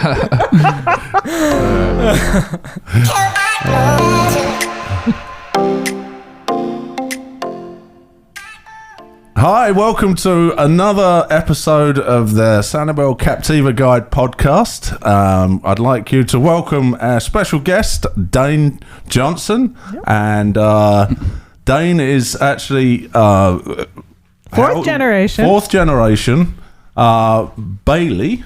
Hi, welcome to another episode of the Sanibel Captiva Guide podcast. I'd like you to welcome our special guest, Dane Johnson. Yep. And Dane is actually fourth generation Bailey.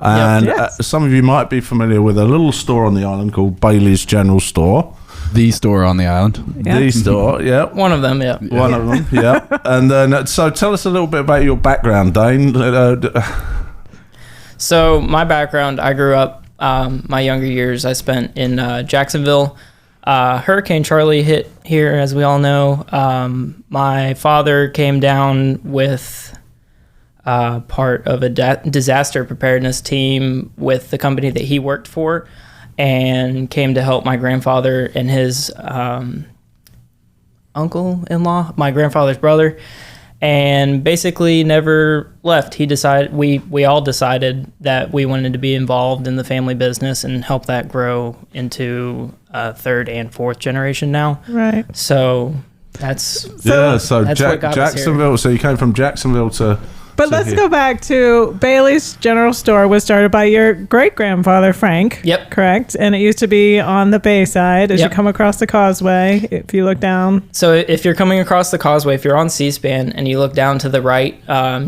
And some of you might be familiar with a little store on the island called Bailey's General Store. The store on the island. Yeah. The store, yeah. One of them, yeah. One of them, yeah. And then, so tell us a little bit about your background, Dane. So my background, I grew up, my younger years I spent in Jacksonville. Hurricane Charlie hit here, as we all know. My father came down with part of a disaster preparedness team with the company that he worked for, and came to help my grandfather and his uncle-in-law, my grandfather's brother, and basically never left. We all decided that we wanted to be involved in the family business and help that grow into third and fourth generation now. Right. So that's Jacksonville. So you came from Jacksonville to. But let's go back to Bailey's General Store was started by your great-grandfather, Frank. Yep. Correct? And it used to be on the bay side as you come across the causeway, if you look down. So if you're coming across the causeway, if you're on C-SPAN and you look down to the right,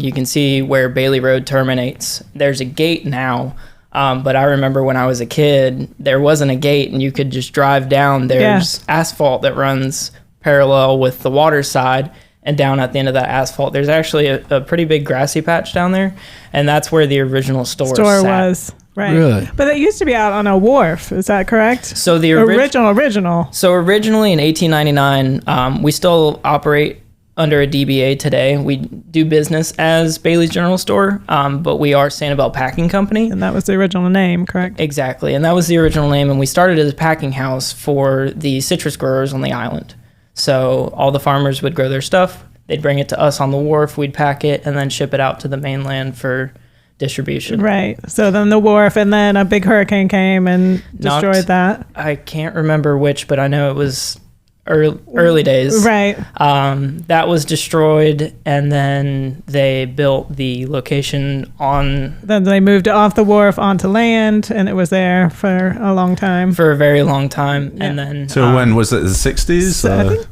you can see where Bailey Road terminates. There's a gate now, but I remember when I was a kid, there wasn't a gate and you could just drive down. There's asphalt that runs parallel with the water side. And down at the end of that asphalt, there's actually a pretty big grassy patch down there. And that's where the original store was. Right. Really? But it used to be out on a wharf. Is that correct? So the original. So originally in 1899, we still operate under a DBA today. We do business as Bailey's General Store, but we are Sanibel Packing Company. And that was the original name, correct? Exactly. And that was the original name. And we started as a packing house for the citrus growers on the island. So all the farmers would grow their stuff, they'd bring it to us on the wharf, we'd pack it, and then ship it out to the mainland for distribution. Right. So then the wharf, and then a big hurricane came and destroyed that. I can't remember which, but I know it was early days. Right. That was destroyed, and then they built the location on... Then they moved it off the wharf onto land, and it was there for a long time. For a very long time, and then... So when was it, the 60s? I think,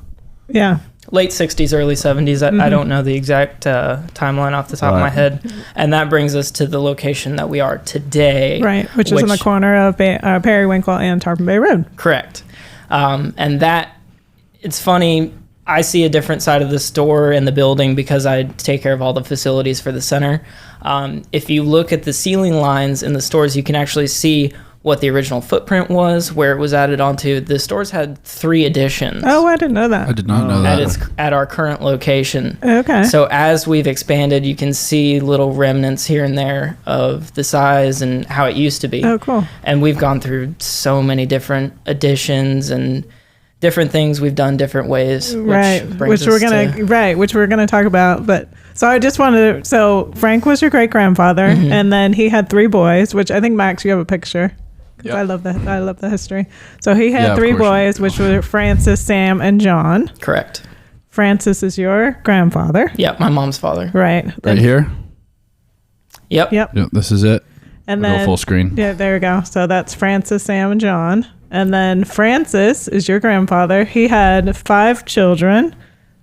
yeah. Late 60s, early 70s. I don't know the exact timeline off the top of my head. And that brings us to the location that we are today. Right, which is on the corner of Periwinkle and Tarpon Bay Road. Correct. And that... It's funny, I see a different side of the store and the building because I take care of all the facilities for the center. If you look at the ceiling lines in the stores, you can actually see what the original footprint was, where it was added onto. The stores had 3 additions. Oh, I didn't know that. I did not know that. At our current location. Okay. So as we've expanded, you can see little remnants here and there of the size and how it used to be. Oh, cool. And we've gone through so many different additions and different things we've done different ways, which we're gonna talk about. But so I just wanted to, so Frank was your great grandfather, and then he had 3 boys, which I think Max, you have a picture. Because I love the history. So he had 3 boys, which were Francis, Sam, and John. Correct. Francis is your grandfather. Yep, my mom's father. Right. Right here. Yep. This is it. And we'll then go full screen. Yeah, there we go. So that's Francis, Sam, and John. And then Francis is your grandfather. He had 5 children,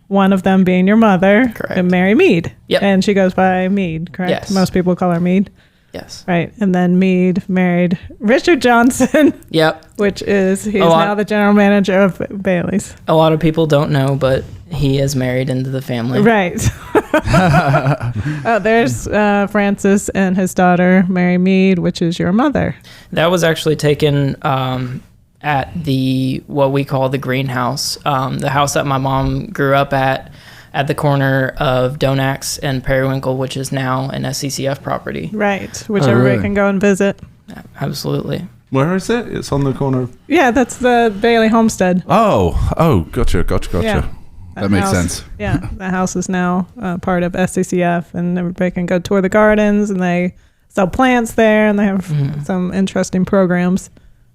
one of them being your mother, correct, Mary Mead. Yep. And she goes by Mead, correct? Yes. Most people call her Mead. Yes. Right. And then Mead married Richard Johnson. Yep. Which is, he's now the general manager of Bailey's. A lot of people don't know, but he is married into the family. Right. There's Francis and his daughter, Mary Mead, which is your mother. That was actually taken at what we call the greenhouse, the house that my mom grew up at the corner of Donax and Periwinkle, which is now an SCCF property. Right, which everybody can go and visit. Absolutely. Where is it? It's on the corner of... Yeah, that's the Bailey Homestead. Oh, gotcha. Yeah. That makes sense. Yeah, the house is now part of SCCF, and everybody can go tour the gardens, and they sell plants there, and they have some interesting programs.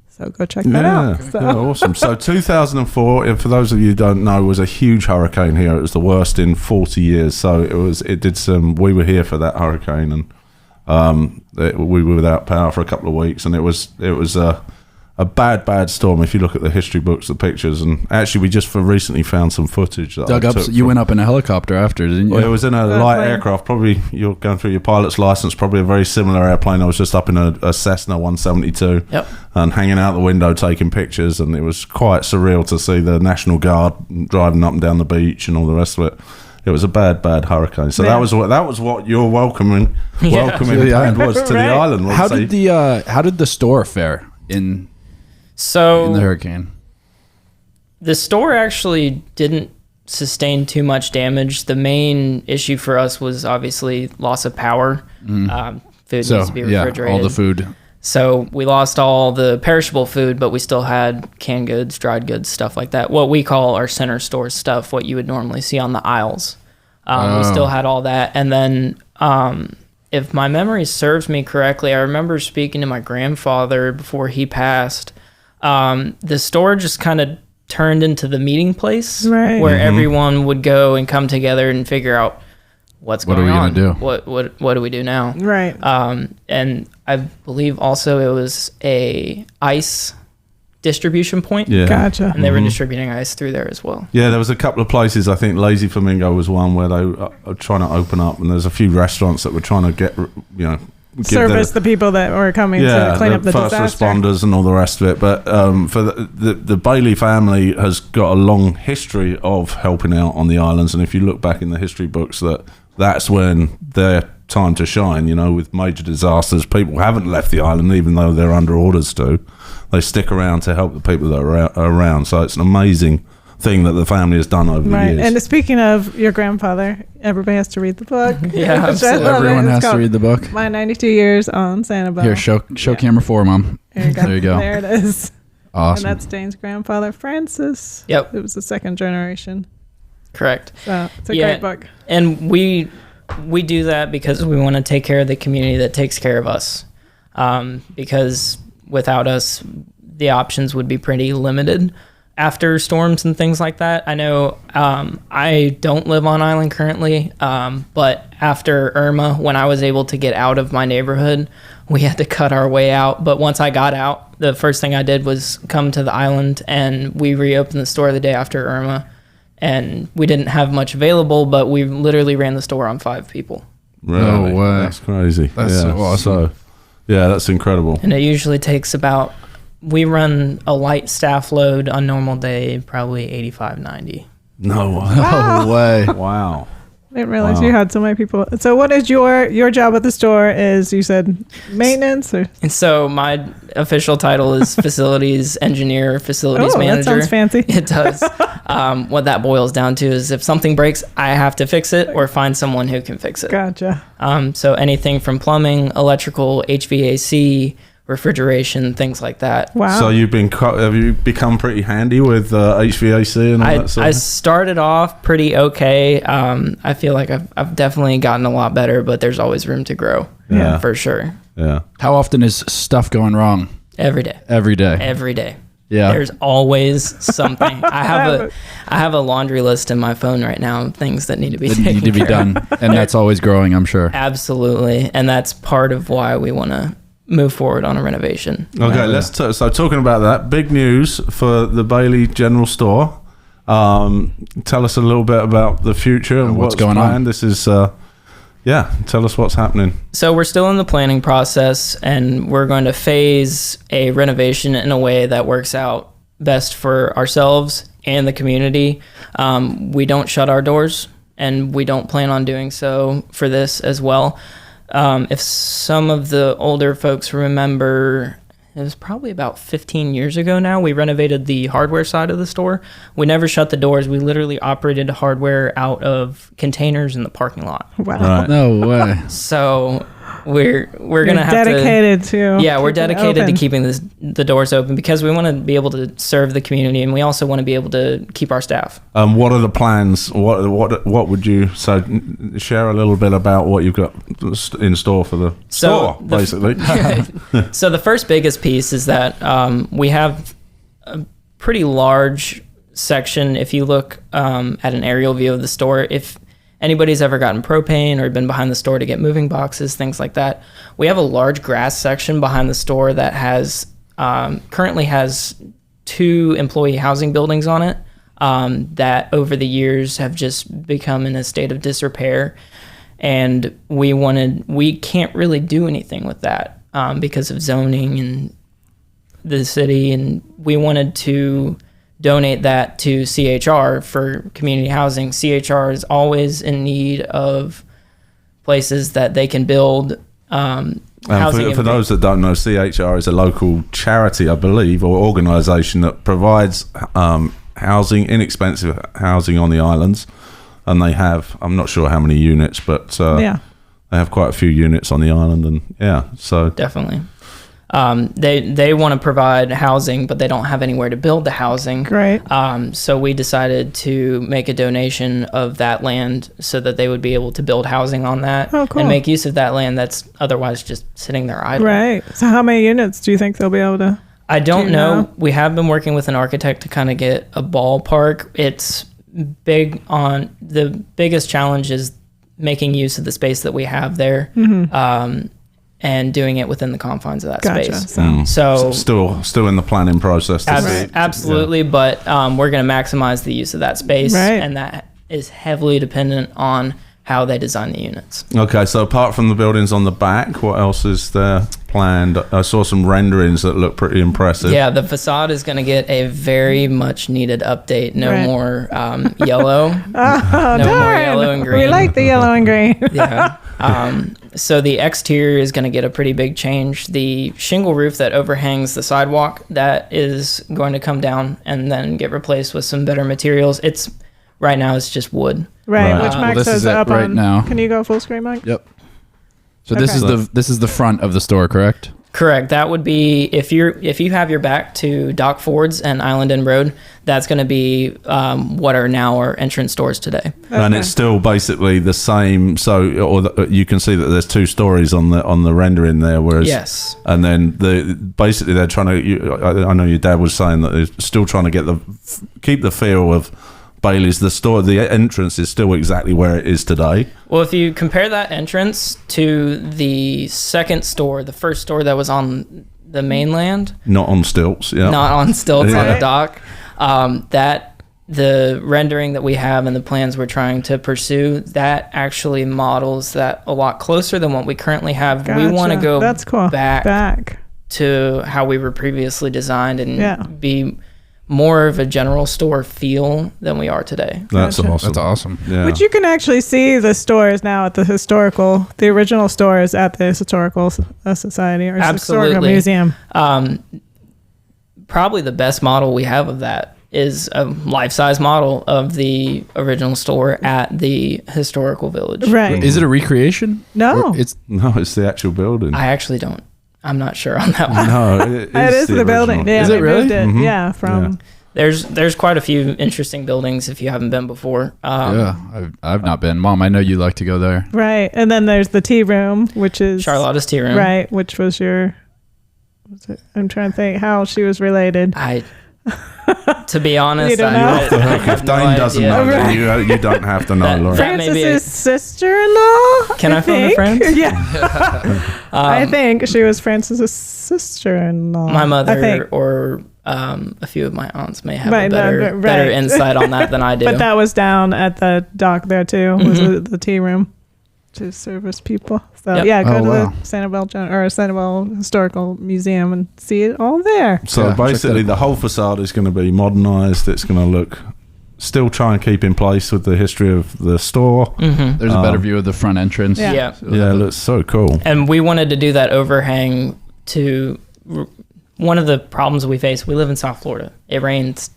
So go check that out. So. Yeah, awesome. So 2004, and for those of you who don't know, was a huge hurricane here. It was the worst in 40 years. So we were here for that hurricane, and we were without power for a couple of weeks, and it was a bad storm. If you look at the history books, the pictures, and actually we just recently found some footage that you went up in a helicopter after, didn't you? Well, it was in a light aircraft. Probably you're going through your pilot's license. Probably a very similar airplane. I was just up in a Cessna 172, and hanging out the window taking pictures, and it was quite surreal to see the National Guard driving up and down the beach and all the rest of it. It was a bad hurricane. So that was what your welcoming hand was to the island. How did the store fare in the hurricane? The store actually didn't sustain too much damage. The main issue for us was obviously loss of power. Food needs to be refrigerated. All the food. So we lost all the perishable food, but we still had canned goods, dried goods, stuff like that. What we call our center store stuff, what you would normally see on the aisles. We still had all that. And then if my memory serves me correctly, I remember speaking to my grandfather before he passed. The store just kind of turned into the meeting place where everyone would go and come together and figure out what's going on. What are we going to do? What do we do now? Right. And I believe also it was a ice distribution point. Yeah. Gotcha. And they were distributing ice through there as well. Yeah, there was a couple of places. I think Lazy Flamingo was one where they were trying to open up, and there's a few restaurants that were trying to get, service the people that were coming to clean up the first disaster. responders and all the rest of it. But for the Bailey family has got a long history of helping out on the islands, and if you look back in the history books, that's when their time to shine. With major disasters, people haven't left the island even though they're under orders to. They stick around to help the people that are around. So it's an amazing thing that the family has done over the years. And speaking of your grandfather, everybody has to read the book. Yeah, absolutely. Everyone has to read the book. My 92 Years on Sanibel. Here, show camera 4, Mom. There you go. There it is. Awesome. And that's Dane's grandfather, Francis. Yep. It was the second generation. Correct. So it's a great book. And we do that because we want to take care of the community that takes care of us. Because without us, the options would be pretty limited after storms and things like that. I know I don't live on island currently, but after Irma, when I was able to get out of my neighborhood, we had to cut our way out. But once I got out, the first thing I did was come to the island, and we reopened the store the day after Irma. And we didn't have much available, but we literally ran the store on 5 people. Really? No way. That's crazy. That's so awesome. That's incredible. And it usually takes we run a light staff load on normal day, probably 85, 90. No way. No way. Wow. I didn't realize you had so many people. So what is your job at the store? Is, you said, maintenance? And so my official title is facilities engineer, facilities manager. That sounds fancy. It does. What that boils down to is if something breaks, I have to fix it or find someone who can fix it. Gotcha. So anything from plumbing, electrical, HVAC, refrigeration, things like that. Wow. So have you become pretty handy with HVAC and all that sort of? I started off pretty okay. I feel like I've definitely gotten a lot better, but there's always room to grow. Yeah. For sure. Yeah. How often is stuff going wrong? Every day. Every day. Every day. Yeah. There's always something. I have a laundry list in my phone right now of things that need to be done. And that's always growing, I'm sure. Absolutely. And that's part of why we want to move forward on a renovation. Okay, so talking about that, big news for the Bailey General Store. Tell us a little bit about the future and what's going on. This is, tell us what's happening. So we're still in the planning process, and we're going to phase a renovation in a way that works out best for ourselves and the community. We don't shut our doors, and we don't plan on doing so for this as well. If some of the older folks remember, it was probably about 15 years ago now, we renovated the hardware side of the store. We never shut the doors. We literally operated hardware out of containers in the parking lot. Wow. Right. No way. So we're gonna have dedicated to. Yeah, we're dedicated to keeping the doors open because we want to be able to serve the community, and we also want to be able to keep our staff. What are the plans? What would you share a little bit about what you've got in store for the store, basically? So the first biggest piece is that we have a pretty large section. If you look at an aerial view of the store, if anybody's ever gotten propane or been behind the store to get moving boxes, things like that, we have a large grass section behind the store that has currently has 2 employee housing buildings on it that over the years have just become in a state of disrepair, and we can't really do anything with that because of zoning and the city, and we wanted to donate that to CHR for community housing. CHR is always in need of places that they can build housing. For those that don't know, CHR is a local charity, I believe, or organisation that provides inexpensive housing on the islands. And they have, I'm not sure how many units, but they have quite a few units on the island. And so definitely. They want to provide housing, but they don't have anywhere to build the housing. Great. So we decided to make a donation of that land so that they would be able to build housing on that and make use of that land that's otherwise just sitting there idle. Right. So how many units do you think they'll be able to? I don't know. We have been working with an architect to kind of get a ballpark. It's big on the biggest challenge is making use of the space that we have there. And doing it within the confines of that space. So still in the planning process. Absolutely, but we're going to maximize the use of that space, and that is heavily dependent on how they design the units. Okay, so apart from the buildings on the back, what else is there planned? I saw some renderings that look pretty impressive. Yeah, the facade is going to get a very much needed update. No more yellow. No more yellow and green. We like the yellow and green. Yeah. So the exterior is going to get a pretty big change. The shingle roof that overhangs the sidewalk, that is going to come down and then get replaced with some better materials. Right now it's just wood. Right. Which Mike says up right on. Now. Can you go full screen, Mike? Yep. So this is the front of the store, correct? Correct. That would be if you have your back to Dock Fords and Island End Road, that's going to be what are now our entrance doors today. And it's still basically the same. So, you can see that there's 2 stories on the rendering there. Whereas, yes. And then basically they're trying to. I know your dad was saying that they're still trying to keep the feel of Bailey's. The entrance is still exactly where it is today. Well, if you compare that entrance to the second store, the first store that was on the mainland, not on stilts, on the dock, that the rendering that we have and the plans we're trying to pursue, that actually models that a lot closer than what we currently have. Gotcha. We want to go back to how we were previously designed and be more of a general store feel than we are today. That's awesome. That's awesome. Yeah. But you can actually see the stores now at the original stores at the Historical Society or Historical Museum. Probably the best model we have of that is a life-size model of the original store at the Historical Village. Right. Is it a recreation? No. It's the actual building. I actually don't. I'm not sure on that one. No, it is the building. Yeah, is it really? Mm-hmm. Yeah, from. Yeah. There's quite a few interesting buildings if you haven't been before. I've not been. Mom, I know you like to go there. Right, and then there's the tea room, which is Charlotta's tea room. Right, which was I'm trying to think how she was related. To be honest, you don't know? If Dane doesn't know, then you don't have to know, Laura. Francis's sister-in-law. Can I phone a friend? Yeah, I think she was Francis's sister-in-law. My mother or a few of my aunts may have better insight on that than I do. But that was down at the dock there too. Was the tea room to service people. So go to the Sanibel Historical Museum and see it all there. So basically the whole facade is going to be modernised. It's going to still try and keep in place with the history of the store. Mm-hmm. There's a better view of the front entrance. Yeah, it looks so cool. And we wanted to do that overhang to one of the problems we face. We live in South Florida. It rains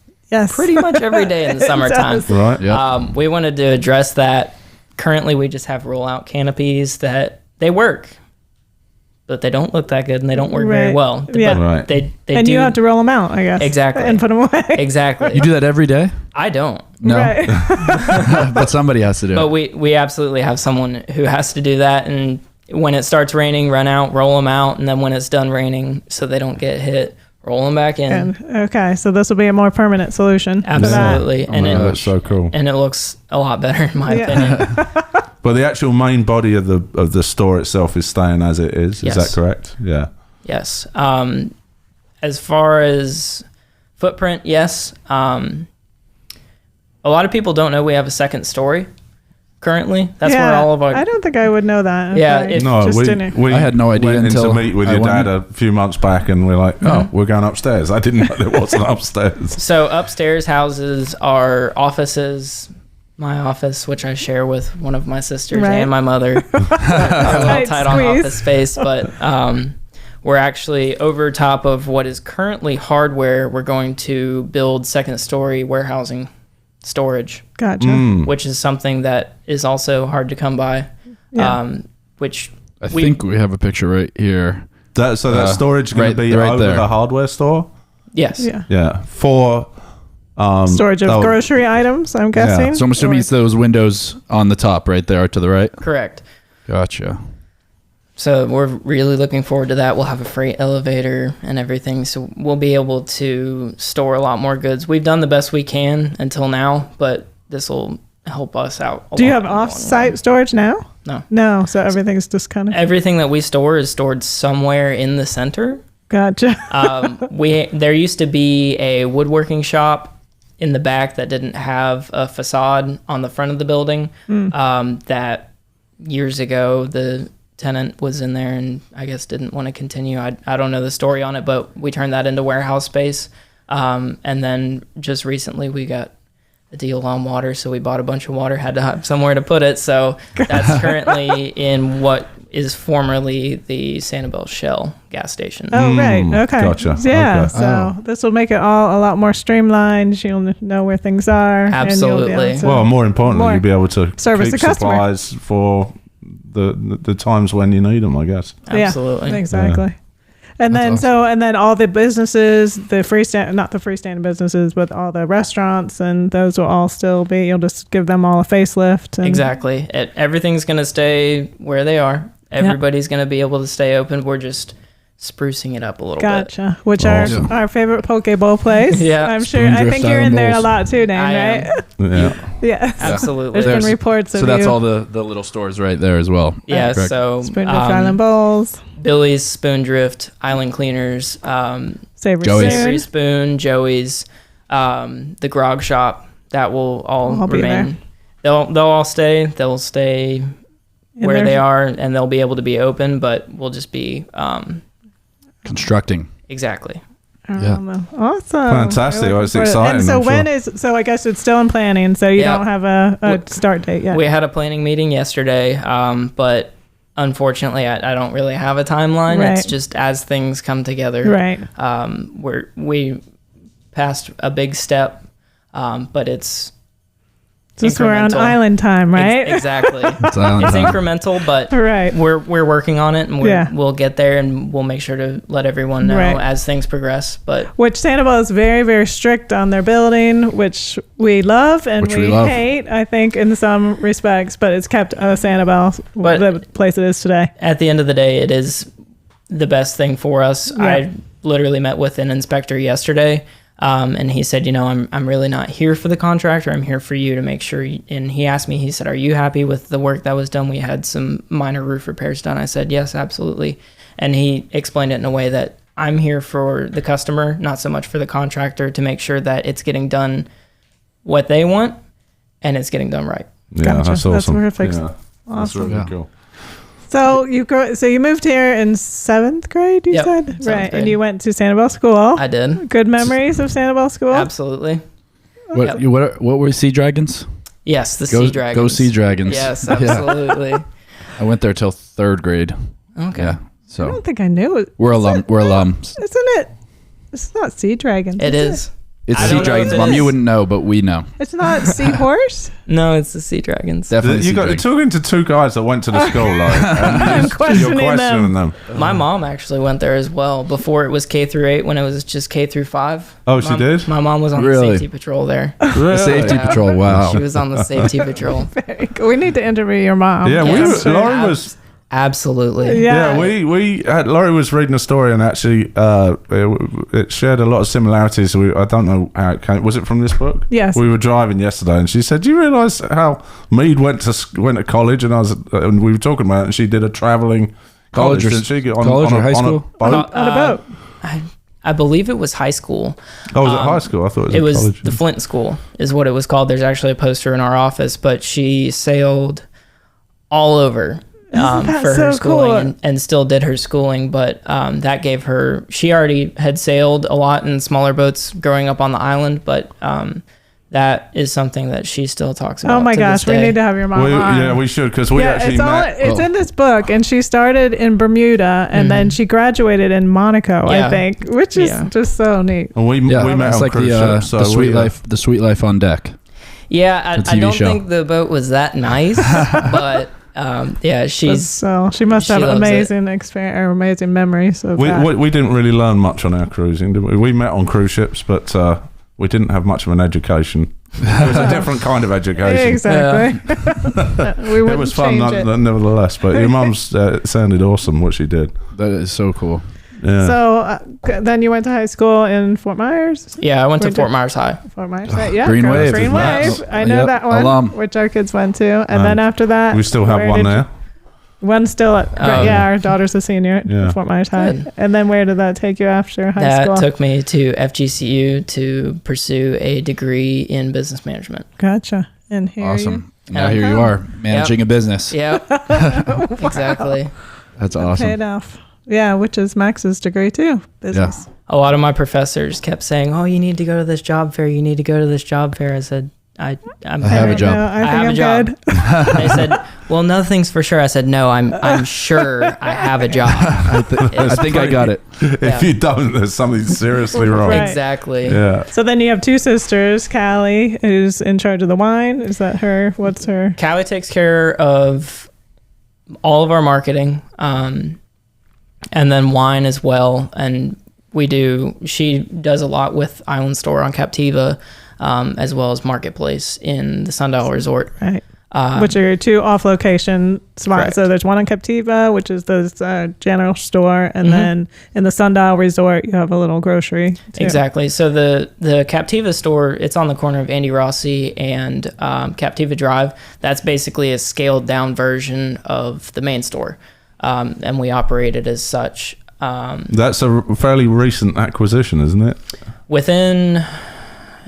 pretty much every day in the summertime. Right. Yep. We wanted to address that. Currently, we just have roll-out canopies that they work. but they don't look that good and they don't work very well. Yeah. But Right. they and do, you have to roll them out, I guess. Exactly. And put them away. Exactly. You do that every day? I don't. No. Right. But somebody has to do But it. we absolutely have someone who has to do that. And when it starts raining, run out, roll them out. And then when it's done raining, so they don't get hit, roll them back in. And, okay, so this will be a more permanent solution. Absolutely. Oh my God, that's so cool. And it looks a lot better in my opinion. But the actual main body of the store itself is staying as it is. Yes. Is that correct? Yeah. Yes. As far as footprint, yes. A lot of people don't know we have a second story currently. That's where all of our... I don't think I would know that. Yeah, Okay. if- No, Just we didn't- I had no idea went in until to meet with I your went. dad a few months back, and we're like, oh, we're going upstairs. I didn't know there was an upstairs. So upstairs houses are offices. My office, which I share with one of my sisters Right. and my mother. We're a little Tight tight on squeeze. office space, but we're actually over top of what is currently hardware. We're going to build second story warehousing storage, Gotcha. which is something that is also hard to come by. Yeah. Which I think we have a picture right here. That storage is going to be right over there. the hardware store? yes, Yeah. Yeah. For... Storage of grocery items, I'm guessing. So I'm assuming Or- it's those windows on the top right there to the right. correct. Gotcha. So we're really looking forward to that. We'll have a freight elevator and everything, so we'll be able to store a lot more goods. We've done the best we can until now, but this will help us out. Do you have off-site storage now? No. No, so everything's just kind of... Everything that we store is stored somewhere in the center. Gotcha. There used to be a woodworking shop in the back that didn't have a facade on the front of the building. That years ago the tenant was in there and I guess didn't want to continue. I don't know the story on it, but we turned that into warehouse space. And then just recently we got a deal on water, so we bought a bunch of water, had to have somewhere to put it. So that's currently in what is formerly the Sanibel Shell gas station. Oh, right. Okay. Gotcha. Yeah. Okay. So this will make it all a lot more streamlined. You'll know where things are. Absolutely. And you'll be able to Well, more importantly, you'll be able to service keep the customer. supplies for the times when you need them, I guess. Absolutely. Yeah, exactly. And That's then and then all the businesses, not the freestanding businesses, but all the restaurants, and those will all still be. You'll just give them all a facelift. And Exactly. Everything's going to stay where they are. Everybody's going to be able to stay open. We're just sprucing it up a little bit. Gotcha. Which Awesome. our favorite poke bowl place. Yeah. I'm sure. I Spoondrift think you're in Island there a Bowls. lot too, Dane, I am. right? Yeah. Yeah. Absolutely. There's been reports of So that's you. all the little stores right there as well. Yeah, Correct. so Spoondrift Island Bowls. Billy's, Spoondrift, Island Cleaners, Savory Joey's. Spoon. Savory Spoon, Joey's, the Grog Shop, that will all be remain. They'll all stay. They'll stay In where their- they are, and they'll be able to be open, but we'll just be Constructing. exactly. Awesome. Fantastic. Really Well, it's looking forward to it. exciting, And so I'm sure. so I guess it's still in planning, so you Yeah. don't have a start date yet. We had a planning meeting yesterday, but unfortunately, I don't really have a timeline. Right. It's just as things come together. Right. We passed a big step, but it's Just we're on incremental. island time, right? Exactly. It's island It's time. incremental, but Right. we're working on it, and Yeah. we'll get there, and we'll make sure to let everyone know Right. as things progress. But Which Sanibel is very, very strict on their building, which we love and Which we we love. hate, I think, in some respects, but it's kept Sanibel But- the place it is today. at the end of the day, it is the best thing for us. Yeah. I literally met with an inspector yesterday, and he said, I'm really not here for the contractor. I'm here for you to make sure. And he asked me, he said, are you happy with the work that was done? We had some minor roof repairs done. I said, yes, absolutely. And he explained it in a way that I'm here for the customer, not so much for the contractor, to make sure that it's getting done what they want and it's getting done right. Yeah, Gotcha. that's That's awesome. terrific. Yeah, that's Awesome. really Yeah. cool. So you moved here in 7th grade, you Yep, said? 7th Right. grade. And you went to Sanibel School. I did. Good memories of Sanibel School? Absolutely. What, what were Sea Dragons? Yes, the Go, Sea Dragons. Go Sea Dragons. Yes, Yeah. absolutely. I went there till 3rd grade. Okay. Yeah. I So don't think I knew it. we're alums. Isn't it? It's not Sea Dragons. It is. It's I sea don't know dragons, if it Mom. is. You wouldn't know, but we know. It's not seahorse. No, it's the sea dragons. Definitely sea You're dragons. talking to two guys that went to the school, like, and you're questioning questioning them. My mom actually went there as well before it was K through 8 when it was just K through 5. Oh, she did? My mom was on Really? the safety patrol there. The safety Yeah. patrol. Wow. She was on the safety patrol. Very cool. We need to interview your mom. Yeah, Yes. Laurie was. Absolutely. Yeah. We Laurie was reading a story and actually it shared a lot of similarities. I don't know how it came. Was it from this book? Yes. We were driving yesterday and she said, "Do you realise how Mead went to college?" And we were talking about it. And she did a travelling College or- didn't she? college or high school? On a boat? On a boat. I believe it was high school. Oh, was it high school? I thought it was college. the Flint School is what it was called. There's actually a poster in our office, but she sailed all over for so her schooling cool? and still did her schooling. But that gave her, she already had sailed a lot in smaller boats growing up on the island, but that is something that she still talks about. Oh my to gosh, this we day. need to have your mom on. Yeah, we should because we actually met. It's in this book, and she started in Bermuda, and then she graduated in Monaco, I Yeah. think, which is just so neat. And we Yeah, met it's on like cruise ships, so the sweet we, life. The sweet life on deck. Yeah, It's a I TV don't show. think the boat was that nice, but yeah, she's So she must she have loves amazing experience or amazing memories of that. we didn't really learn much on our cruising, did we? We met on cruise ships, but we didn't have much of an education. It was a different kind of education. Exactly. We It wouldn't was fun, change it. nevertheless. But your mum's sounded awesome. What she did. That is so cool. Yeah. So then you went to high school in Fort Myers? yeah. I went to Where'd Fort you- Myers High. Fort Myers, yeah. Green Green Wave, Green isn't it? Wave. I know Yep, that one, alum. which our kids went to. And then after that, we still have where one did you- there. One still at, yeah, our daughter's a senior at Yeah. Fort Myers High. Good. And then where did that take you after high That school? took me to FGCU to pursue a degree in business management. Gotcha. And here Awesome. Now And here you are managing a business. Yeah, exactly. That's you awesome. paid off. Yeah, which is Max's degree too, business. A lot of my professors kept saying, "Oh, you need to go to this job fair. You need to go to this job fair." I said, "I have a Right job. now, I think have I'm a job." good. They said, "Well, nothing's for sure." I said, "No, I'm sure I have a job." I think I got it. If you don't, there's something seriously wrong. Right. Exactly. Yeah. So then you have two sisters, Callie, who's in charge of the wine. Is that her? What's her? Callie takes care of all of our marketing, and then wine as well. And she does a lot with Island Store on Captiva, as well as Marketplace in the Sundial Resort. Right. Which are your two off-location spots. Correct. So there's one in Captiva, which is the general store, and then in the Sundial Resort, you have a little grocery. Too. Exactly. So the Captiva store, it's on the corner of Andy Rossi and Captiva Drive. That's basically a scaled down version of the main store, and we operate it as such. That's a fairly recent acquisition, isn't it?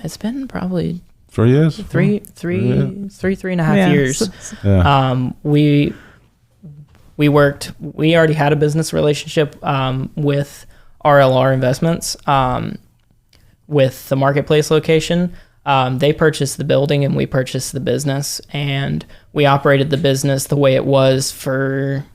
It's been probably 3 years? 3.5 years. Yeah. We already had a business relationship with RLR Investments with the Marketplace location. They purchased the building and we purchased the business, and we operated the business the way it was for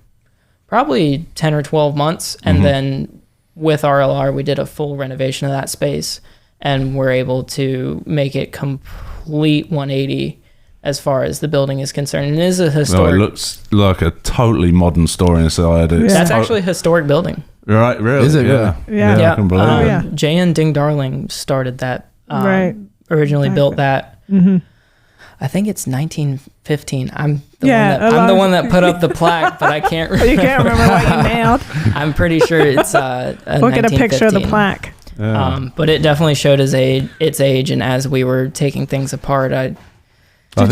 probably 10 or 12 months. And then with RLR, we did a full renovation of that space, and we're able to make it complete 180 as far as the building is concerned. And it is a historic. It looks like a totally modern store inside. It's That's actually a historic building. right. Really? Is it Yeah. really? Yeah. I can believe it. yeah. J.N. Ding Darling started that. Right. Originally built that. I think it's 1915. I'm the one that put up the plaque, but I can't remember. You can't remember what you nailed. I'm pretty sure it's We'll get a picture of the 1915. plaque. Yeah. But it definitely showed its age, and as we were taking things apart, Did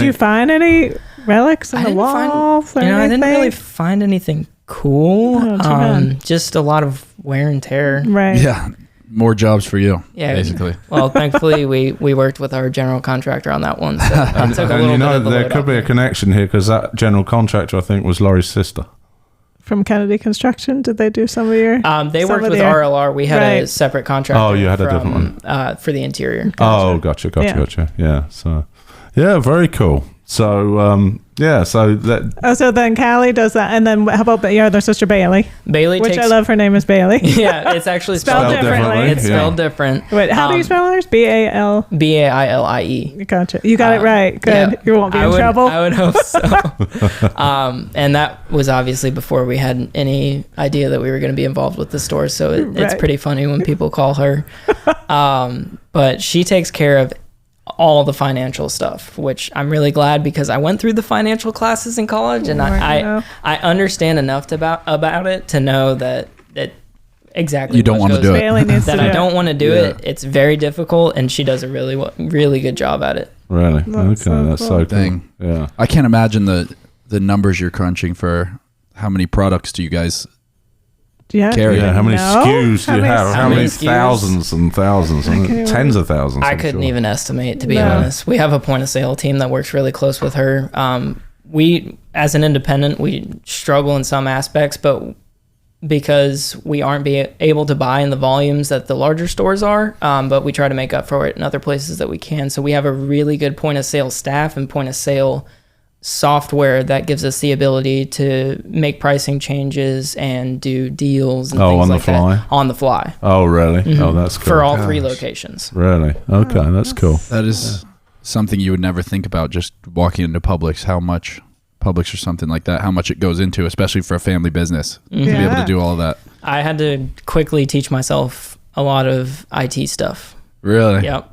you find any relics in the walls or I anything? didn't really find anything cool. Oh, too bad. Just a lot of wear and tear. Right. Yeah. More jobs for you. Yeah, Basically. Well, thankfully we worked with our general contractor on that one, so it took a And little you know, bit of the there load could off be a me. connection here because that general contractor, I think, was Laurie's sister. From Kennedy Construction, did they do some of your? They some worked of with their- RLR. We had a Right. separate contractor. Oh, you had a different one for the interior. Oh, gotcha. Yeah. Yeah. So, Yeah, very cool. So, so that... Oh, so then Callie does that. And then how about your other sister, Bailey? Bailey Which takes, I love her name is Bailey. Yeah, it's actually Spelled differently. It's spelled different. Wait, how do you spell hers? B-A-L? B-A-I-L-I-E. Gotcha. You got it right. Good. Yeah, You won't be in trouble. I would hope so. And that was obviously before we had any idea that we were going to be involved with the store. So it's pretty funny when people call her. But she takes care of all the financial stuff, which I'm really glad because I went through the financial classes in college and I understand enough about it to know that exactly you don't want to do it. That I don't want to do it. It's very difficult, and she does a really good job at it. Really? That's so cool. Yeah. I can't imagine the numbers you're crunching for how many products do you guys carry? Yeah, how many SKUs do you have? How many SKUs? Thousands and thousands, and tens of thousands. I couldn't even estimate, to be honest. We have a point of sale team that works really close with her. We, as an independent, we struggle in some aspects, but because we aren't able to buy in the volumes that the larger stores are, but we try to make up for it in other places that we can. So we have a really good point of sale staff and point of sale software that gives us the ability to make pricing changes and do deals and things like that on the fly. Oh, really? Mm-hmm. Oh, that's cool. For all 3 locations. Really? Okay, that's cool. That is something you would never think about just walking into Publix, Publix or something like that, how much it goes into, especially for a family business, to be able to do all of that. I had to quickly teach myself a lot of IT stuff. Really? Yep.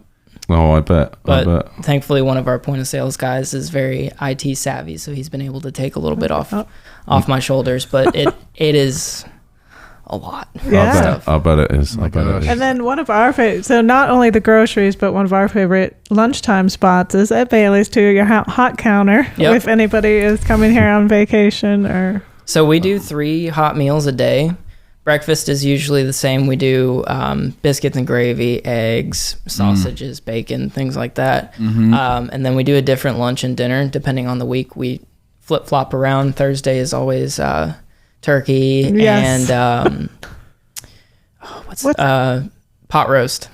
Oh, I bet. But thankfully, one of our point of sales guys is very IT savvy, so he's been able to take a little bit off my shoulders. But it is a lot. Yeah. I bet it is. And then one of our favorite, so not only the groceries, but one of our favorite lunchtime spots is at Bailey's too, your hot counter. Yep. If anybody is coming here on vacation or. So we do 3 hot meals a day. Breakfast is usually the same. We do biscuits and gravy, eggs, sausages, bacon, things like that. Mm-hmm. And then we do a different lunch and dinner depending on the week. We flip-flop around. Thursday is always turkey and pot roast.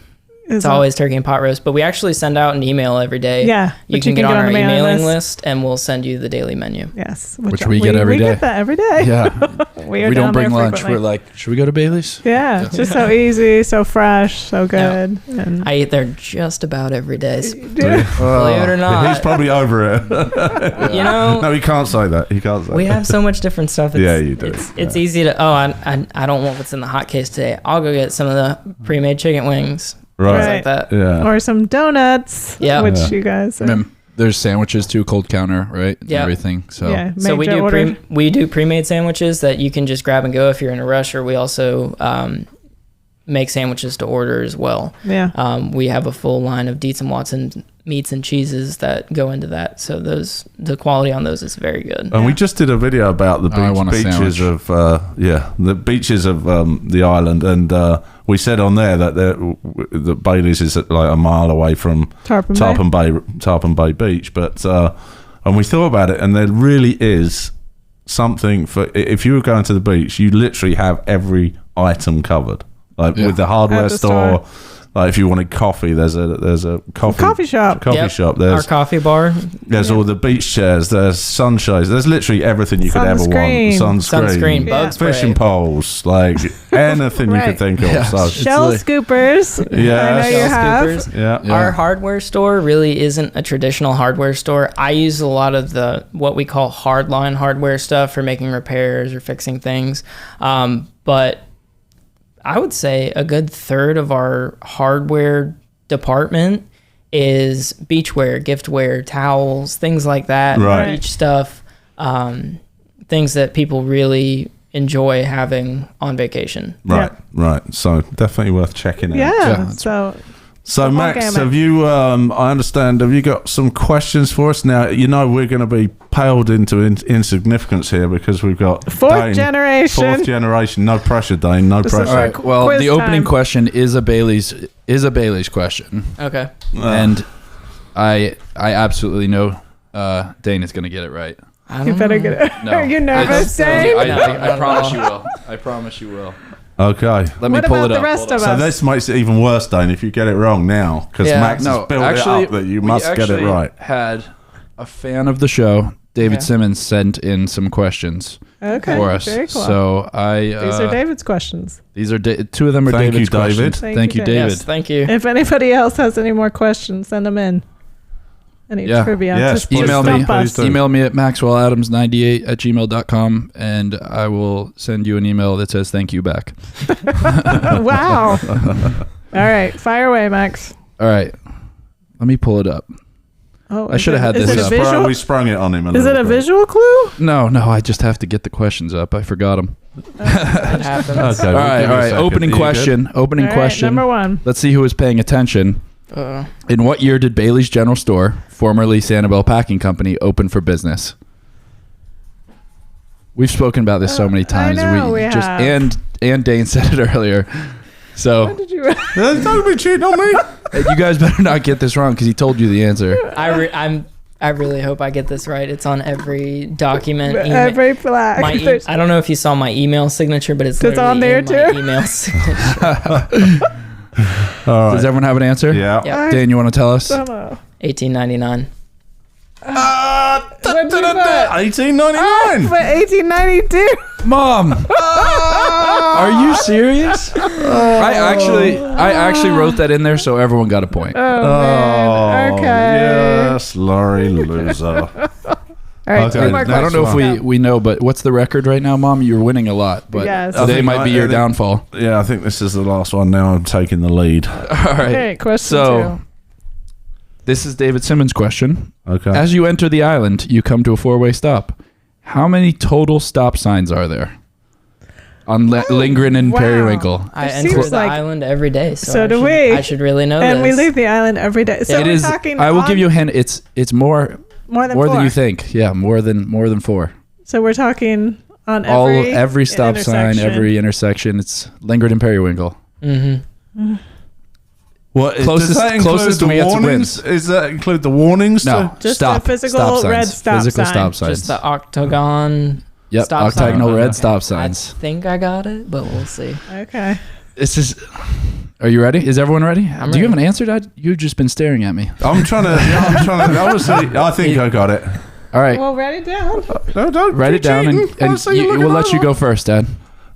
It's always turkey and pot roast, but we actually send out an email every day. Yeah, you can get on our emailing list, and we'll send you the daily menu. Yes, which we get every day. We get that every day. Yeah, we don't bring lunch. Frequently. We're like, should we go to Bailey's? Yeah, it's just so easy, so fresh, so good. Yeah. And I eat there just about every day. Believe it or not, he's probably over it. No, he can't say that. We have so much different stuff. You do. It's easy to. I don't want what's in the hot case today. I'll go get some of the pre-made chicken wings. Right. Like that. Yeah. Or some donuts. Yeah. Which you guys are. There's sandwiches too, cold counter, right? Yeah. Everything. So we do pre-made sandwiches that you can just grab and go if you're in a rush, or we also make sandwiches to order as well. Yeah. We have a full line of Dietz and Watson meats and cheeses that go into that. So the quality on those is very good. And we just did a video about the beaches of the island, and we said on there that Bailey's is like a mile away from Tarpon Bay Beach, but and we thought about it, and there really is something for if you were going to the beach, you literally have every item covered. With the hardware store. Like if you wanted coffee, there's a coffee shop. There's our coffee bar. There's all the beach chairs. There's sunshades. There's literally everything you could ever want. Sunscreen, bug spray, fishing poles, like anything you could think of. Yeah. So shell scoopers. Yeah, I know you have. Yeah. Our hardware store really isn't a traditional hardware store. I use a lot of what we call hardline hardware stuff for making repairs or fixing things, but I would say a good third of our hardware department is beachwear, giftware, towels, things like that, beach stuff, things that people really enjoy having on vacation. Right. So definitely worth checking out. Yeah. So Max, have you? I understand. Have you got some questions for us now? We're going to be paled into insignificance here because we've got fourth generation. No pressure, Dane. No pressure. All right. Well, the opening question is a Bailey's question. Okay. And I absolutely know Dane is going to get it right. You better get it. No. Are you nervous, Dane? I promise you will. I promise you will. Okay. Let me What pull about it the up. rest Hold of on. So us? this makes it even worse, Dane, if you get it wrong now, because Yeah. Max has built it up that you we must get it actually right. Had a fan of the show, David Okay. Simmons, sent in some questions Okay. for us. Very cool. So These are David's questions. These are two of them are Thank David's you, David. questions. Thank you, David. Yes, thank you. If anybody else has any more questions, send them in. Any Yeah. trivia. Yes, Just please Email do. me. Please do. Email me at maxwelladams98@gmail.com, and I will send you an email that says thank you back. Wow. All right. Fire away, Max. All right. Let me pull it up. Oh, I should have had is this it a up. visual? We sprung it on him. Is it a visual clue? No, I just have to get the questions up. I forgot them. That happens. Okay. All right. Opening question. Opening All right, question. number one. Let's see who is paying attention. In what year did Bailey's General Store, formerly Sanibel Packing Company, open for business? We've spoken about this so many times. I know we just have. and Dane said it earlier. So What did you? Don't be cheating on me. you guys better not get this wrong because he told you the answer. I really hope I get this right. It's on every document. Every flag. My I don't know if you saw my email signature, but it's It's on literally there in too? my email signature. All right. Does everyone have an answer? Yeah. Yeah. Dane, you want to tell us? 1899. What did you put? 1899. For 1892. Mom, are you serious? I actually wrote that in there so everyone got a point. Oh, man. Okay. Yes, Laurie loser. All right, Okay, two more next I don't know if questions. we know, but what's the record right now, Mom? You're winning a lot, but Yes. I today think might be your I think- downfall. Yeah, I think this is the last one. Now I'm taking the lead. All right. Okay, question So, this is David Simmons' question. Okay. As you enter the island, you come to a four-way stop. How many total stop signs are there on Lindgren and wow. Periwinkle? I It enter seems the like- island every day, So I do should, we. I should really know And this. we leave the island every day. So It we're is. talking I will on- give you a hint. It's more more than more four. than you think. Yeah, more than four. So we're talking on Every stop sign, intersection. every intersection. It's Lindgren and Periwinkle. Mm-hmm. What Closest- does that include closest the we have to warnings? Does that include the warnings? No, Just stop. the physical stop signs. red stop Physical sign. stop signs. Just the octagon. Yep, stop sign. octagonal red Okay. stop I signs. think I got it, but we'll see. Okay. This is. Are you ready? Is everyone ready? I'm Do you have an ready. answer, Dad? You've just been staring at me. I'm trying to. Obviously, I think I got it. All right, Well, write it down. No, don't write be it down, cheating. and Honestly, you're we'll looking let you at go it. first, Dad.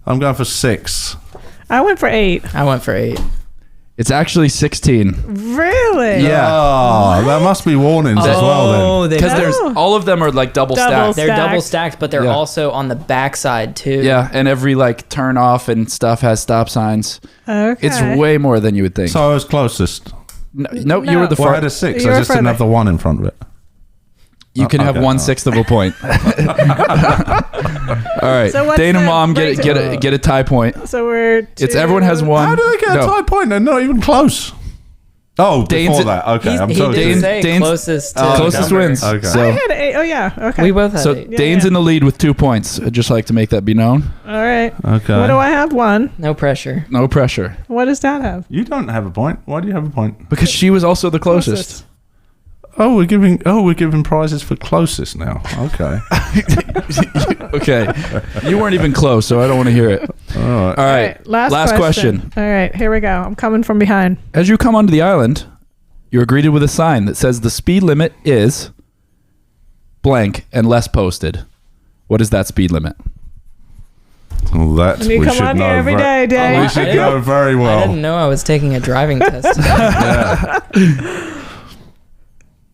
I'm going for 6. I went for 8. I went for 8. It's actually 16. Really? Yeah. Oh, there must be warnings as well then. Because there's Oh. all of them are like double Double stacked. They're Stacked. double stacked, but they're Yeah. also on the backside too. Yeah, and every like turn off and stuff has stop signs. Okay. It's way more than you would think. So I was closest. No, you were the Well, I had far. a 6. You I were just didn't further. have the 1 in front of it. You can have Okay. 1/6 of a point. All right, So what's Dane and the Mom get rating? a tie point. So we're. It's everyone has one. How do they get a tie point? They're not even close. Oh, Dane's- before that. Okay, I'm He totally did Dane- say Dane's- closest to Closest number. wins. Okay. I So, had 8. Oh yeah. Okay. We both had so 8. Yeah, Dane's yeah. in the lead with 2 points. I'd just like to make that be known. All right. Okay. What do I have? 1. No pressure. No pressure, What does Dad have? You don't have a point. Why do you have a point? because she was also the closest. Oh, we're giving prizes for closest now. Okay. Okay, you weren't even close, so I don't want to hear it. All right. All right, Last question. All right. Here we go. I'm coming from behind. As you come onto the island, you're greeted with a sign that says the speed limit is blank and less posted. What is that speed limit? Well, that And you we come should on know. here every day, Dave. We should know very I well. didn't know I was taking a driving test today.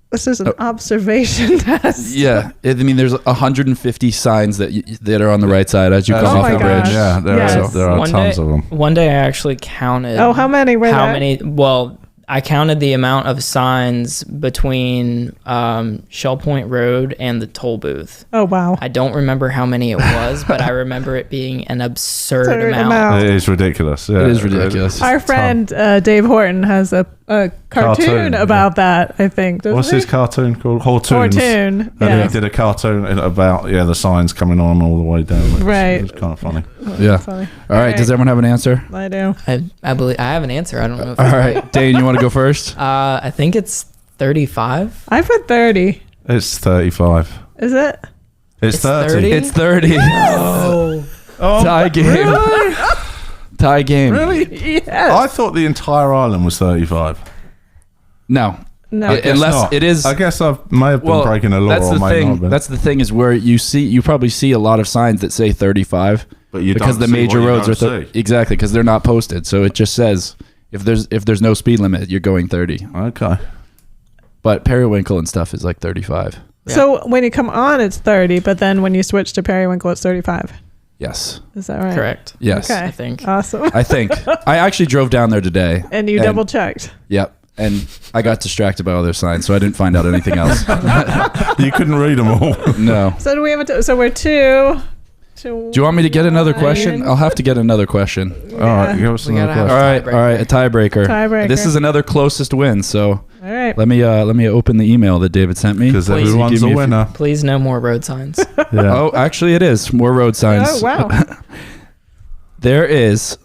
This is an observation test. Yeah, I mean, there's 150 signs that are on the right side as you come Oh off my the bridge. gosh. Yeah, Yes. there are One tons day- of them. One day I actually counted. Oh, how many were How there? many? Well, I counted the amount of signs between Shell Point Road and the toll booth. Oh, wow. I don't remember how many it was, but I remember it being an absurd Absurd amount. amount. It is ridiculous. Yeah. It is ridiculous. Our friend Dave Horton has a cartoon Cartoon, about that, I think. doesn't What's he? his cartoon called? Hortoons. Cartoon. And Yeah. he did a cartoon about the signs coming on all the way down. Right. It was kind of funny. Yeah. Funny. All right, does everyone have an answer? I do. I believe I have an answer. I don't know if All it's right, Dane, you want to go first? I think it's 35. I put 30. It's 35. Is it? It's 30. It's 30. Oh, Oh, Tie game. really? Tie game. Really? Yes. I thought the entire island was 35. No. No. Unless not. it is. I guess I may have been breaking a law. That's or the may thing. not have been. That's the thing is where you probably see a lot of signs that say 35, But you because don't the see major what you roads are don't see. exactly because they're not posted. So it just says if there's no speed limit, you're going 30. Okay. But periwinkle and stuff is like 35. So when you come on, it's 30, but then when you switch to periwinkle, it's 35. Yes. Is that right? Correct. Yes. Okay. I think. Awesome. I think I actually drove down there today. And you double checked. Yep. And I got distracted by all their signs, so I didn't find out anything else. You couldn't read them all. No. So do we have so we're two. Do you want me to get another question? I'll have to get another question. All right, give us We another gotta have question. All right, a tiebreaker. Tiebreaker. This is another closest win, so All right. let me open the email that David sent me. Because Please everyone's give a me a few- winner. Please no more road signs. Yeah. Oh, actually it is. More road signs. Oh, wow. There is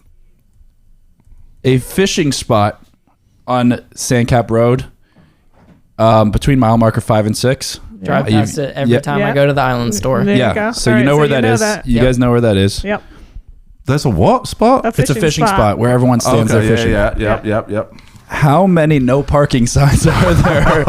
a fishing spot on Sandcap Road between mile marker 5 and 6. Drive You- past it every yeah. time Yeah. I go to the island store. There you Yeah, go. so All you right, know so where you that know is. that. You Yep. guys know where that is. Yep. There's a what spot? A It's a fishing spot where everyone stands there fishing. Yep. How many no parking signs are there?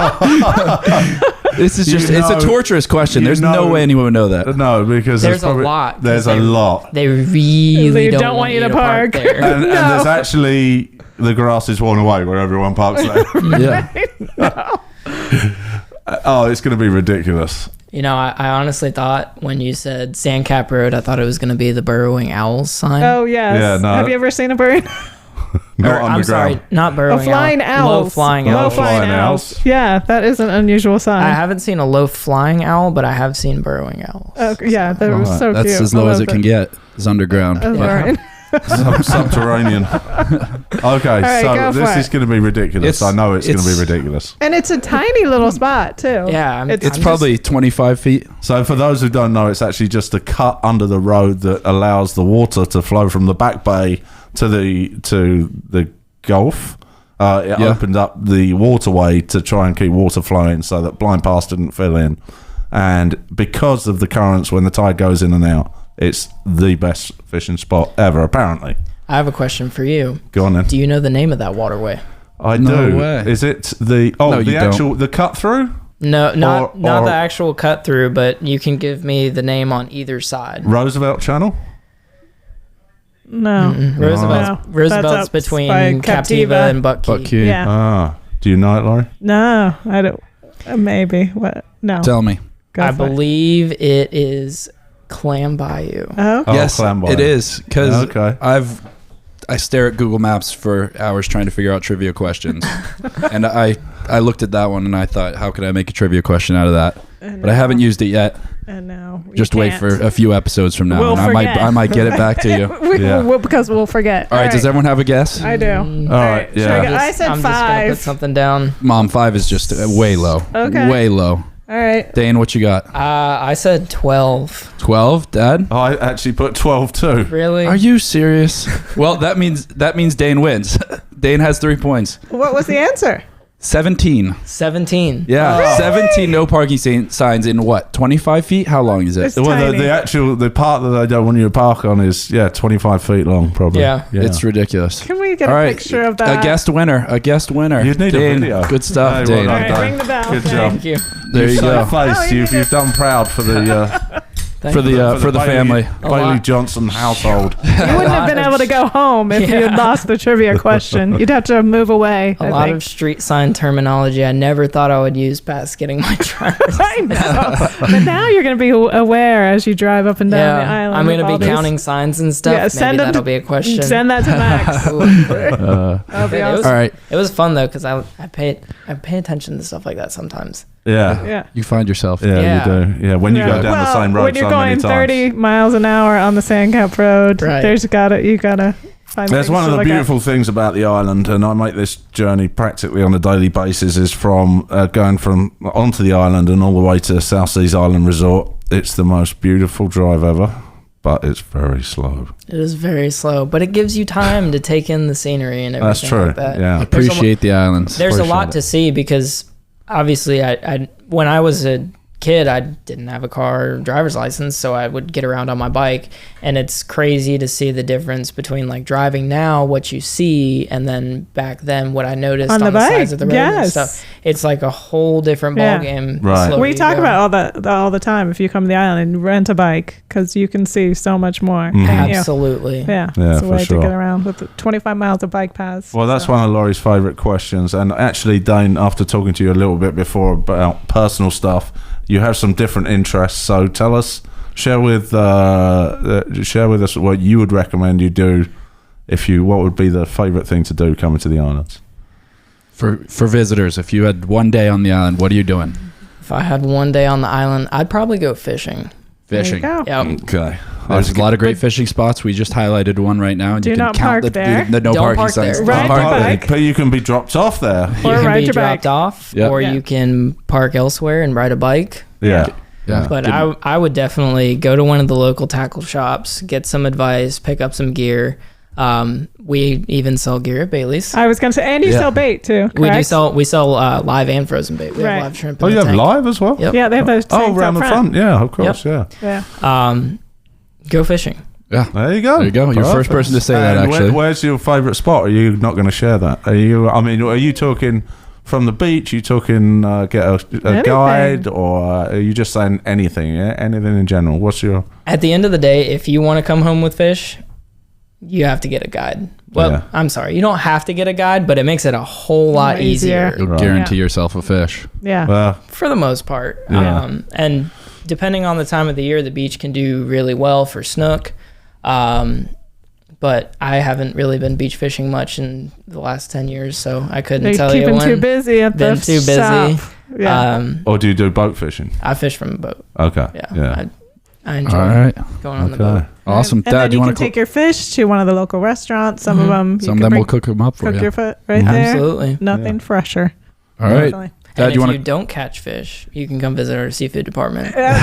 This is just, it's a torturous question. you There's no know- way anyone would know that. No, because There's a probably, lot, 'cause There's a they- lot. They really They don't want you to park there. And there's actually, the grass is worn away where everyone parks there. Yeah. Oh, it's going to be ridiculous. You know, I honestly thought when you said Sandcap Road, I thought it was going to be the burrowing owls sign. Oh, yes. Yeah, no. Have you ever seen a bird? Not Or, I'm sorry, underground. not A burrowing flying owl. owl. Low flying Low owl. flying flying owls. owls. Yeah, that is an unusual sign. I haven't seen a low flying owl, but I have seen burrowing owls. Oh, yeah, that was Alright, so that's cute. as low I as love it can get. It's underground. That's But right. Subterranean. Okay, right, so go this for is it. going to be ridiculous. It's- I know it's going to be it's- ridiculous. And it's a tiny little spot, too. Yeah, I'm- it's I'm probably 25 feet. So for those who don't know, it's actually just a cut under the road that allows the water to flow from the back bay to the Gulf. It Yeah. opened up the waterway to try and keep water flowing so that Blind Pass didn't fill in. And because of the currents when the tide goes in and out, it's the best fishing spot ever, apparently. I have a question for you. Go on then. Do you know the name of that waterway? I No do. way. Is it the No, you the don't. actual the cut through? No, not Or- the actual cut through, but you can give me the name on either side. Roosevelt Channel? No. Roosevelt's, No. Roosevelt's That's up by between Captiva. Captiva and Buck Key. Buck Key. Yeah. Ah, do you know it, Laurie? No, I don't. Maybe. What? No. Tell me. Go I for it. believe it is Clam Bayou. Oh, Oh, Yes, Clam Bayou. it is because Okay. I stare at Google Maps for hours trying to figure out trivia questions, and I looked at that one and I thought, how could I make a trivia question out of that? But I haven't used it yet. And no. you Just wait for can't. a few episodes from now, We'll and forget. I might get it back to you. Yeah. Because we'll forget. All right, does everyone have a guess? I do. All right, Should I yeah. go? I said I'm just gonna 5. put something down. Mom, 5 is just way low. Okay. Way low. All right. Dane, what you got? I said 12. 12, Dad? I actually put 12 too. Really? Are you serious? Well, that means Dane wins. Dane has 3 points. What was the answer? 17. 17. Yeah, 17 no parking signs in what? 25 feet? How long is it? It's Well, tiny. the part that they don't want you to park on is 25 feet long, probably. Yeah. It's ridiculous. Can we get All a right, picture of that? A guest winner. You'd need a Dane, video. Good stuff, Hey, Dane. well All done, right, Dane. ring the bell. Good job. Thank you. There you go. Face. Oh, you You've did. done proud for the For the Bailey- family. Bailey lot. Johnson household. You wouldn't have been lot able of to go home if you had Yeah. lost the trivia question. You'd have to move away. A I lot think. of street sign terminology I never thought I would use past getting my driver's. I know. But now you're going to be aware as you drive up and down the island. I'm going of to all be these- counting signs and stuff. Yeah, Maybe send them that'll to- be a question. Send that to Max. That'll be It was- awesome. All right. It was fun though because I pay attention to stuff like that sometimes. Yeah. Yeah. You find yourself. Yeah, Yeah. you do. Yeah, when you go down the Well, same road when you're so many going times. 30 miles an hour on the Sandcap Road, Right. you gotta find. There's things one to of the look at. beautiful things about the island, and I make this journey practically on a daily basis, is from going from onto the island and all the way to South Seas Island Resort. It's the most beautiful drive ever, but it's very slow. It is very slow, but it gives you time to take in the scenery and everything. That's true. Like that. Yeah. Appreciate the islands. There's a Appreciate lot it. to see because obviously I when I was a kid, I didn't have a car or driver's license, so I would get around on my bike. And it's crazy to see the difference between like driving now, what you see, and then back then what I noticed on the sides of the road and stuff. It's like a whole different ballgame. Right. We talk about all the time. If you come to the island and rent a bike, because you can see so much more. Absolutely. Yeah. Yeah, It's a way for to get sure. around with the 25 miles of bike paths. Well, that's one of Laurie's favourite questions. And actually, Dane, after talking to you a little bit before about personal stuff, you have some different interests. So tell us, share with us what you would recommend you do what would be the favourite thing to do coming to the islands? For visitors, if you had one day on the island, what are you doing? If I had one day on the island, I'd probably go fishing. Fishing. There you go. Yep. Okay. There's a lot of great fishing spots. We just highlighted one right now, and Do you can not count park there. the no Don't parking park signs. there. Ride your bike. But you can be dropped off there. You Or can ride be your bike. dropped off, Yep. or Yeah. you can park elsewhere and ride a bike. Yeah. Yeah. But I would definitely go to one of the local tackle shops, get some advice, pick up some gear. We even sell gear at Bailey's. I was going to say, and you sell bait too, correct? We sell live and frozen bait. We Right. have live shrimp in Oh, the you have tank. live as well? Yep. Yeah, they have those Oh, tanks around out the front. Yeah, of course. Yep. Yeah. Go fishing. Yeah. There you go. There you go. You're the first person to say that, And actually. where's your favourite spot? Are you not going to share that? Are you talking from the beach? Are you talking get a Anything. guide, or are you just saying anything? Yeah, anything in general. What's your? At the end of the day, if you want to come home with fish, you have to get a guide. Well, Yeah. I'm sorry, you don't have to get a guide, but it makes it a whole lot easier You'll Right. guarantee yourself a fish. Yeah. Well, for the most part. Yeah. And depending on the time of the year, the beach can do really well for snook. But I haven't really been beach fishing much in the last 10 years, so I couldn't They're tell you keeping when. too busy at Been the too busy. shop. Yeah. or do you do boat fishing? I fish from a boat. Okay. Yeah. I enjoy All right. going on the boat. Okay. Awesome. And Dad, then do you you want can to take your fish to one of the local restaurants. Some of them, Some of them will cook them up for cook you. your foot right there. Absolutely. Nothing fresher. All right. Definitely. Dad, And you if want you don't catch fish, you can come visit our seafood department. There you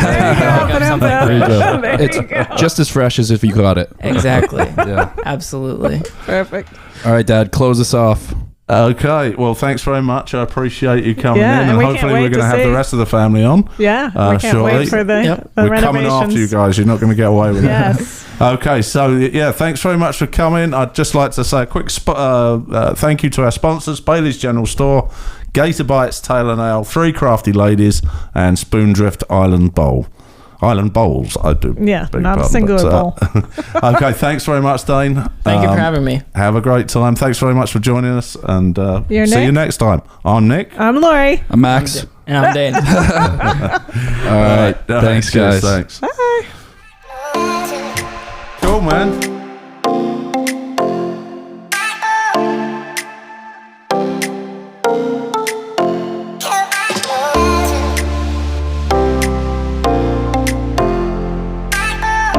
go. There you go. There It's you go. just as fresh as if you caught it. Exactly. Yeah. Absolutely. Perfect. All right, Dad, close us off. Okay. Well, thanks very much. I appreciate you coming Yeah, in, and and we can't hopefully we're wait going to to have the see. rest of the family on. Yeah. We can't shortly. wait for the, Yep. the We're renovations. coming after you guys. You're not going to get away with it. Yes. Okay, so yeah, thanks very much for coming. I'd just like to say a quick thank you to our sponsors: Bailey's General Store, GatorBites Tail and Ale, 3 Crafty Ladies, and Spoondrift Island Bowls. I do. Yeah, beg not a pardon, singular bowl. Okay, thanks very much, Dane. Thank you for having me. Have a great time. Thanks very much for joining us, and You're see Nick? you next time. I'm Nick. I'm Lori. I'm Max. And I'm Dane. All right. Thanks, Cheers, guys. Thanks. Bye. Cool, man.